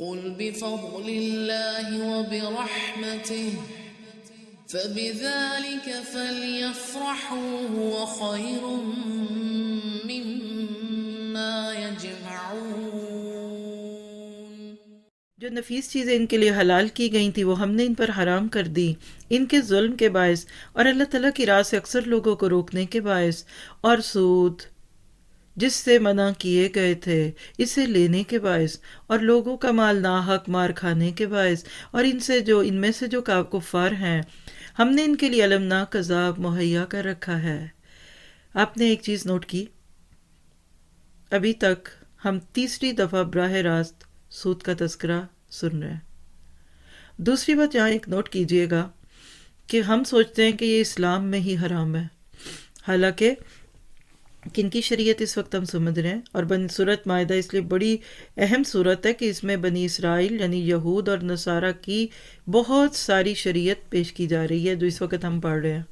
قل بفضل الله وبرحمته فبذلك فليفرحوا هو خير مما يجمعون۔ جو نفیس چیزیں ان کے لیے حلال کی گئی تھی وہ ہم نے ان پر حرام کر دی ان کے ظلم کے باعث، اور اللہ تعالیٰ کی راہ سے اکثر لوگوں کو روکنے کے باعث، اور سود جس سے منع کیے گئے تھے اسے لینے کے باعث، اور لوگوں کا مال ناحق مار کھانے کے باعث، اور ان میں سے جو کفار ہیں ہم نے ان کے لیے المناک عذاب مہیا کر رکھا ہے۔ آپ نے ایک چیز نوٹ کی، ابھی تک ہم تیسری دفعہ براہ راست سود کا تذکرہ سن رہے ہیں۔ دوسری بات یہاں ایک نوٹ کیجئے گا کہ ہم سوچتے ہیں کہ یہ اسلام میں ہی حرام ہے، حالانکہ کن کی شریعت اس وقت ہم سمجھ رہے ہیں، اور سورۃ مائدہ اس لیے بڑی اہم صورت ہے کہ اس میں بنی اسرائیل یعنی یہود اور نصارہ کی بہت ساری شریعت پیش کی جا رہی ہے جو اس وقت ہم پڑھ رہے ہیں۔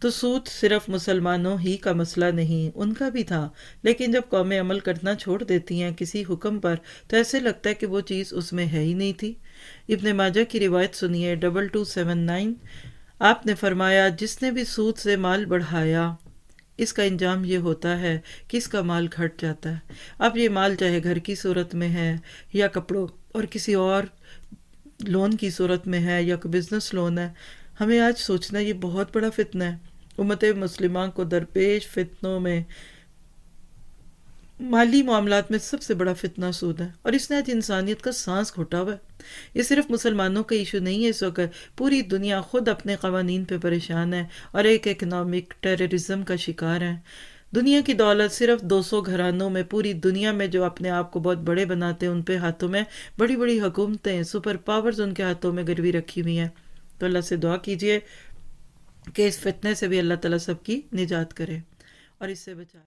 تو سود صرف مسلمانوں ہی کا مسئلہ نہیں، ان کا بھی تھا، لیکن جب قومیں عمل کرنا چھوڑ دیتی ہیں کسی حکم پر تو ایسے لگتا ہے کہ وہ چیز اس میں ہے ہی نہیں تھی۔ ابن ماجہ کی روایت سنیے 2279، آپ نے فرمایا جس نے بھی سود سے مال بڑھایا اس کا انجام یہ ہوتا ہے کہ اس کا مال گھٹ جاتا ہے۔ اب یہ مال چاہے گھر کی صورت میں ہے یا کپڑوں اور کسی اور لون کی صورت میں ہے یا کوئی بزنس لون ہے، ہمیں آج سوچنا یہ بہت بڑا فتنہ ہے۔ امت مسلمہ کو درپیش فتنوں میں مالی معاملات میں سب سے بڑا فتنہ سود ہے، اور اس نے آج انسانیت کا سانس گھوٹا ہوا ہے۔ یہ صرف مسلمانوں کا ایشو نہیں ہے، اس وقت پوری دنیا خود اپنے قوانین پہ پریشان ہے اور ایک اکنامک ٹیررزم کا شکار ہے۔ دنیا کی دولت صرف 200 گھرانوں میں پوری دنیا میں جو اپنے آپ کو بہت بڑے بناتے ہیں ان پہ ہاتھوں میں بڑی بڑی حکومتیں، سپر پاورز ان کے ہاتھوں میں گروی رکھی ہوئی ہیں۔ تو اللہ سے دعا کیجئے کہ اس فتنے سے بھی اللہ تعالیٰ سب کی نجات کرے اور اس سے بچائے۔